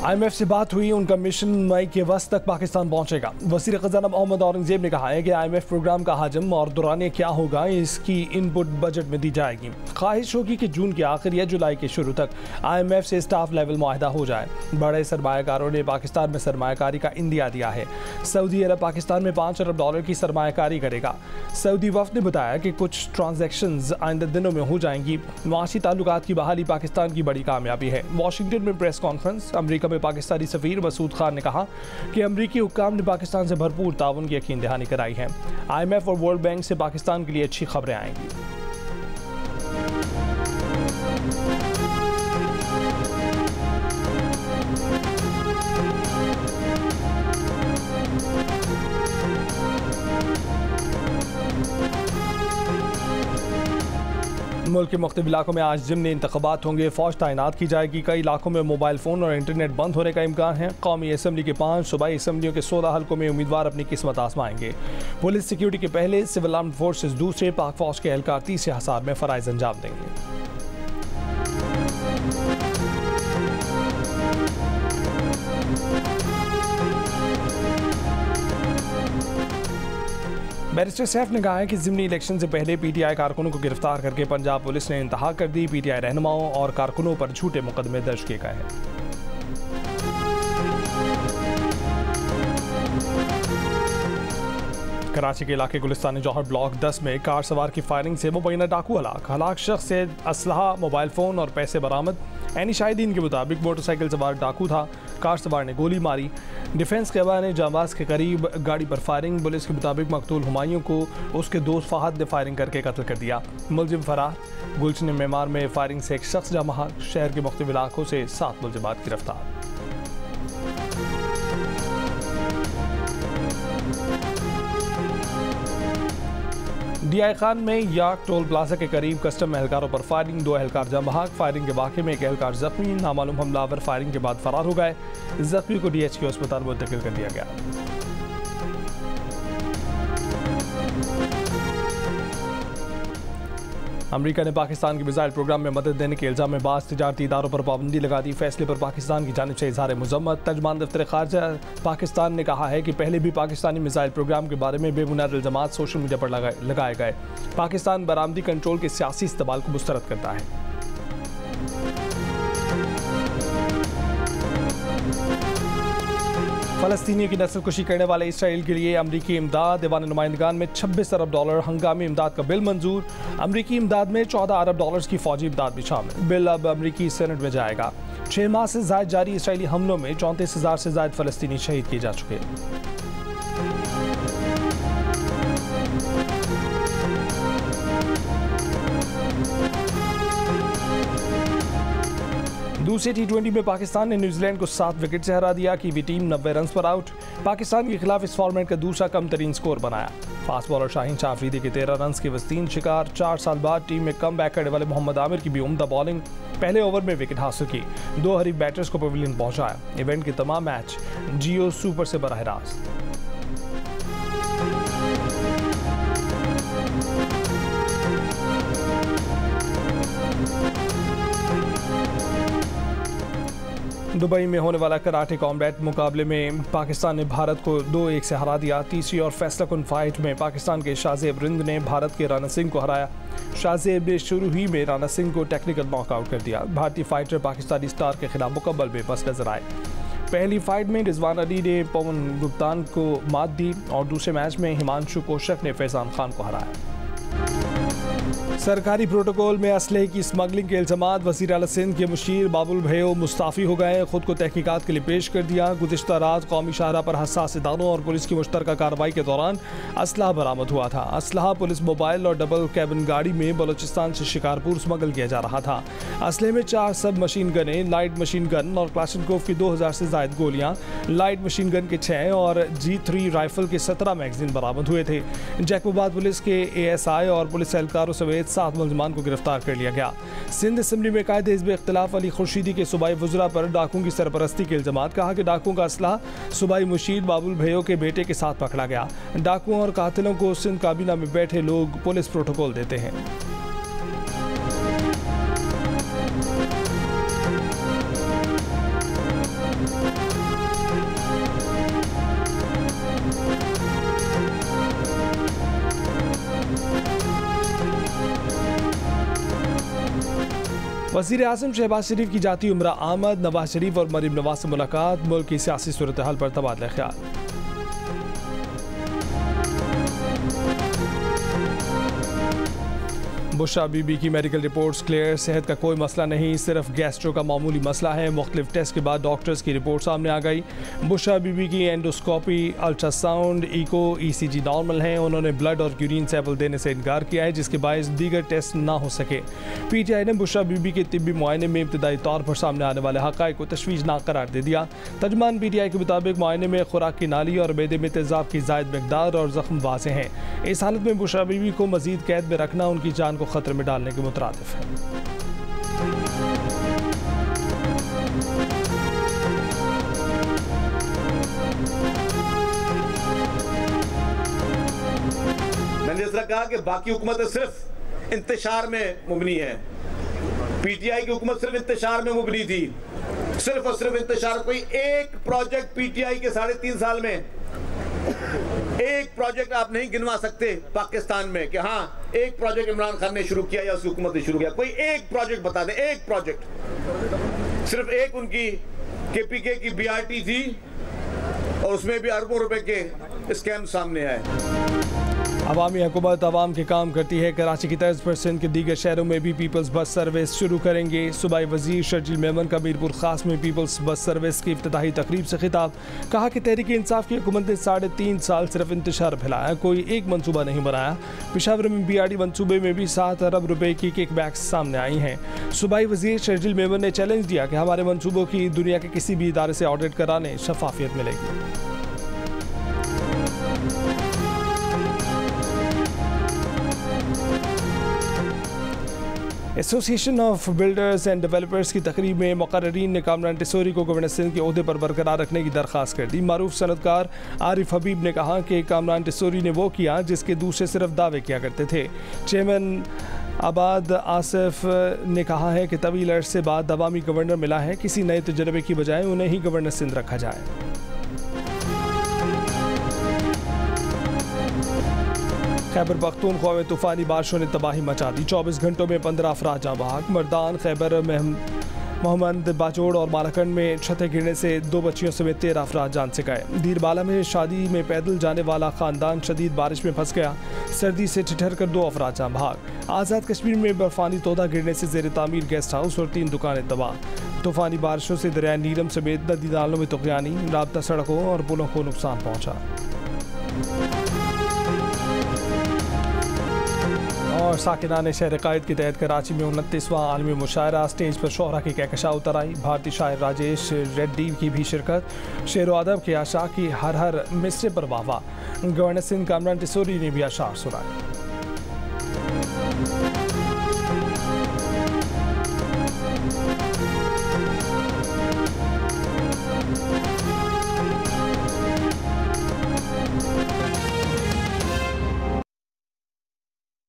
IMF से बात हुई, उनका मिशन मई के वस्त तक पाकिस्तान पहुंचेगा। वज़ीर ख़ज़ाना मोहम्मद औरंगज़ेब ने कहा है कि IMF प्रोग्राम का हजम और दौरानिया क्या होगा, इसकी इनपुट बजट में दी जाएगी। ख्वाहिश होगी कि जून के आखिर या जुलाई के शुरू तक IMF से स्टाफ लेवल मुआहदा हो जाए। बड़े सरमायाकारों ने पाकिस्तान में सरमायाकारी का इंदिया दिया है। सऊदी अरब पाकिस्तान में $5 अरब की सरमायाकारी करेगा। सऊदी वफ़द ने बताया कि कुछ ट्रांजैक्शंस आइंदा दिनों में हो जाएंगी। माशी ताल्लुकात की बहाली पाकिस्तान की बड़ी कामयाबी है। वाशिंगटन में प्रेस कॉन्फ्रेंस, अमरीका में पाकिस्तानी सफीर मसूद खान ने कहा कि अमरीकी हुक्काम ने पाकिस्तान से भरपूर ताउन की यकीन दहानी कराई है। IMF और वर्ल्ड बैंक से पाकिस्तान के लिए अच्छी खबरें आएंगी। मुल्क के मुख्तलिफ इलाकों में आज ज़िमनी इंतख़ाबात होंगे। फ़ौज तैनात की जाएगी। कई इलाकों में मोबाइल फ़ोन और इंटरनेट बंद होने का इम्कान है। कौमी असम्बली के 5 सूबाई असम्बलियों के 16 हल्कों में उम्मीदवार अपनी किस्मत आजमाएंगे। पुलिस सिक्योरिटी के पहले, सिविल आर्म्ड फोर्सेस दूसरे, पाक फ़ौज के एहलकार तीसरे हिसार में फ़राइज़ अंजाम देंगे। बैरिस्टर सैफ ने कहा है कि ज़िमनी इलेक्शन से पहले PTI कारकुनों को गिरफ्तार करके पंजाब पुलिस ने इंतहा कर दी। PTI रहनुमाओं और कारकुनों पर झूठे मुकदमे दर्ज किए गए हैं। कराची के इलाके गुलिस्तानी जौहर ब्लॉक 10 में कार सवार की फायरिंग से मुबैना डाकू हलाक शख्स से असलहा, मोबाइल फ़ोन और पैसे बरामद। ऐनी शाहिदीन के मुताबिक मोटरसाइकिल सवार डाकू था। कार सवार ने गोली मारी। डिफेंस के हवाले ने जांबाज के करीब गाड़ी पर फायरिंग। पुलिस के मुताबिक मकतूल हुमायूं को उसके दोस्त फहद ने फायरिंग करके कत्ल कर दिया। मुलजिम फरार। गुलशन मेमार में फायरिंग से एक शख्स जाँ बहक। शहर के मुख्तलिफ इलाकों से 7 मुलजिमात गिरफ्तार। DI खान में याक टोल प्लाजा के करीब कस्टम एहलकारों पर फायरिंग। 2 एहलकार जाँ बहक। फायरिंग के वाक़े में एक एहलकार जख्मी। नामालूम हमलावर फायरिंग के बाद फरार हो गए। जख्मी को DHQ अस्पताल मुंतकिल कर दिया गया। अमरीका ने पाकिस्तान के मिसाइल प्रोग्राम में मदद देने के इल्ज़ाम में बाज़ तिजारती इदारों पर पाबंदी लगा दी। फैसले पर पाकिस्तान की जानिब से इज़हार मज़म्मत। तर्जुमान दफ्तर ख़ारजा पाकिस्तान ने कहा है कि पहले भी पाकिस्तानी मिसाइल प्रोग्राम के बारे में बेबुनियाद इल्ज़ामात सोशल मीडिया पर लगाए गए। पाकिस्तान बरामदी कंट्रोल के सियासी इस्तेमाल को मुस्तरद करता है। फ़लस्तीनियों की नस्लकुशी करने वाले इसराइल के लिए अमरीकी इमदाद। दीवान नुमाइंदगान में $26 अरब हंगामी इमदाद का बिल मंजूर। अमरीकी इमदाद में $14 अरब की फ़ौजी इमदाद भी शामिल। बिल अब अमरीकी सेनेट में जाएगा। 6 माह से ज़ायद जारी इसराइली हमलों में 34,000 से ज़ायद फ़लस्तीनी शहीद किए जा चुके हैं। दूसरे T20 में पाकिस्तान ने न्यूजीलैंड को 7 विकेट से हरा दिया। कीवी टीम 90 रन पर आउट। पाकिस्तान के खिलाफ इस फॉर्मेट का दूसरा कम तरीन स्कोर बनाया। फास्ट बॉलर शाहीन शाह अफरीदी के 13 रन के वसीन शिकार। 4 साल बाद टीम में कम बैक करने वाले मोहम्मद आमिर की भी उम्दा बॉलिंग। पहले ओवर में विकेट हासिल की। 2 हरीफ बैटर्स को पवेलियन पहुंचाया। इवेंट के तमाम मैच जियो सुपर से बराह रास्त। दुबई में होने वाला कराटे कॉम्बैट मुकाबले में पाकिस्तान ने भारत को 2-1 से हरा दिया। तीसरी और फैसला कुन फाइट में पाकिस्तान के शाहजेब रिंद ने भारत के राणा सिंह को हराया। शाहजेब ने शुरू ही में राणा सिंह को टेक्निकल नॉकआउट कर दिया। भारतीय फाइटर पाकिस्तानी स्टार के खिलाफ मुकम्मल बेबस नजर आए। पहली फाइट में रिजवान अली ने पवन गुप्तान को मात दी और दूसरे मैच में हिमांशु कौशिक ने फैजान खान को हराया। सरकारी प्रोटोकॉल में असलहे की स्मगलिंग के इल्ज़ामात। वज़ीर आला सिंध के मुशीर बाबुल भैयो मुस्ताफ़ी हो गए। खुद को तहकीकात के लिए पेश कर दिया। गुज़िश्ता रात कौमी शाहरा पर हसास इदारों और पुलिस की मुश्तरका कार्रवाई के दौरान असलहा बरामद हुआ था। असलहा पुलिस मोबाइल और डबल कैबिन गाड़ी में बलोचिस्तान से शिकारपुर स्मगल किया जा रहा था। असलहे में 4 सब मशीन गनें, लाइट मशीन गन और क्लाशनकोव की 2000 से ज़ायद गोलियाँ, लाइट मशीन गन के 6 और G3 राइफल के 17 मैगजीन बरामद हुए थे। जैकबाबाद पुलिस के ASI और पुलिस एहलकारों समेत 7 मुलजमान को गिरफ्तार कर लिया गया। सिंध असम्बली में कायदे हिज़्ब इख्तिलाफ अली खुर्शीदी के सूबाई वज़रा पर डाकुओं की सरपरस्ती के इल्ज़ामात। कहा कि डाकुओं का असलहा सूबाई मुशीर बाबुल भैयो के बेटे के साथ पकड़ा गया। डाकुओं और कातिलों को सिंध काबीना में बैठे लोग पुलिस प्रोटोकॉल देते हैं। वज़ीर आज़म शहबाज शरीफ की जाती उम्रा आमद, नवाज शरीफ और मरीम नवाज से मुलाकात, मुल्क की सियासी सूरत हाल पर तबादला ख्याल। बुशरा बीबी की मेडिकल रिपोर्ट्स क्लियर, सेहत का कोई मसला नहीं, सिर्फ गैस्ट्रो का मामूली मसला है। मुख्तलिफ टेस्ट के बाद डॉक्टर्स की रिपोर्ट सामने आ गई। बुशरा बीबी की endoscopy, ultrasound, echo, ECG normal हैं। उन्होंने ब्लड और यूरिन सैंपल देने से इनकार किया है, जिसके बायस दीगर टेस्ट ना हो सके। PTI ने बुशरा बीबी के तिब्बी मुआयने में इब्तदाई तौर पर सामने आने वाले हक़ाइक़ को तशवीशनाक करार दे दिया। तर्जुमान PTI के मुताबिक मुआयने में खुराक की नाली और मैदे में तेज़ाब की ज़ायद मकदार और ज़ख्म वाज़े हैं। इस हालत में बुशरा बीबी को मज़ीद कैद में रखना उनकी जान को खतरे में डालने के मुतरादिफ है। मैंने जिस तरह कहा कि बाकी हुकूमतें सिर्फ इंतशार में मुबनी है, PTI की हुकूमत सिर्फ इंतशार में मुबनी थी, सिर्फ और सिर्फ इंतशार। कोई एक प्रोजेक्ट PTI के 3.5 साल में, एक प्रोजेक्ट आप नहीं गिनवा सकते पाकिस्तान में कि हाँ एक प्रोजेक्ट इमरान खान ने शुरू किया या उसकी हुकूमत ने शुरू किया। कोई एक प्रोजेक्ट बता दें, एक प्रोजेक्ट। सिर्फ एक उनकी KPK की BRT थी और उसमें भी अरबों रुपए के स्कैम सामने आए। अवामी हुकूमत अवाम के काम करती है। कराची की तर्ज पर सिंध के दीगर शहरों में भी पीपल्स बस सर्विस शुरू करेंगे। सूबाई वजीर शर्जील मेमन का मीरपुर खास में पीपल्स बस सर्विस की इफ्तिताही तकरीब से खिताब। कहा कि तहरीक इंसाफ की हुकूमत ने 3.5 साल सिर्फ इंतशार फैलाया, कोई एक मनसूबा नहीं बनाया। पेशावर में BRT मनसूबे में भी 7 अरब रुपए की किकबैक्स सामने आई हैं। सूबाई वजीर शर्जील मेमन ने चैलेंज दिया कि हमारे मनसूबों की दुनिया के किसी भी इदारे से ऑडिट कराने शफाफियत मिलेगी। Association of builders and developers की तकरीब में मुकर्रीन ने कामरान टिसोरी को गवर्नर सिंध के ओहदे पर बरकरार रखने की दरख्वास्त कर दी। मारूफ सनतकार आरिफ हबीब ने कहा कि कामरान टिसोरी ने वो किया जिसके दूसरे सिर्फ दावे किया करते थे। चेयरमैन आबाद आसिफ ने कहा है कि तवील अरसे बाद अवामी गवर्नर मिला है, किसी नए तजर्बे की बजाय उन्हें ही गवर्नर सिंध रखा जाए। खैबर पख्तूनख्वा में तूफ़ानी बारिशों ने तबाही मचा दी। 24 घंटों में 15 अफराद जाँ बहक। मर्दान, खैबर मोहम्मद बाजोड़ और मालाकंड में छतें गिरने से 2 बच्चियों समेत 13 अफराद जान से गए। दीरबाला में शादी में पैदल जाने वाला खानदान शदीद बारिश में फंस गया। सर्दी से ठिठर कर 2 अफराद जाँ बहक। आज़ाद कश्मीर में बर्फानी तोदा गिरने से ज़ेर तामीर गेस्ट हाउस और 3 दुकानें तबाह। तूफ़ानी बारिशों से दरिया नीलम समेत नदी नालों में तुग़यानी, राब्ता सड़कों और पुलों को नुकसान पहुँचा। और साकिनान शहर कायद के तहत कराची में 29वां आलमी मुशायरा, स्टेज पर शोहरा की कहकशा उतर आई। भारतीय शायर राजेश रेड्डी की भी शिरकत। शेर व अदब के आशा की हर हर मिसरे पर वाह। गवर्नर सिंध कामरान टिसोरी ने भी अशार सुनाए।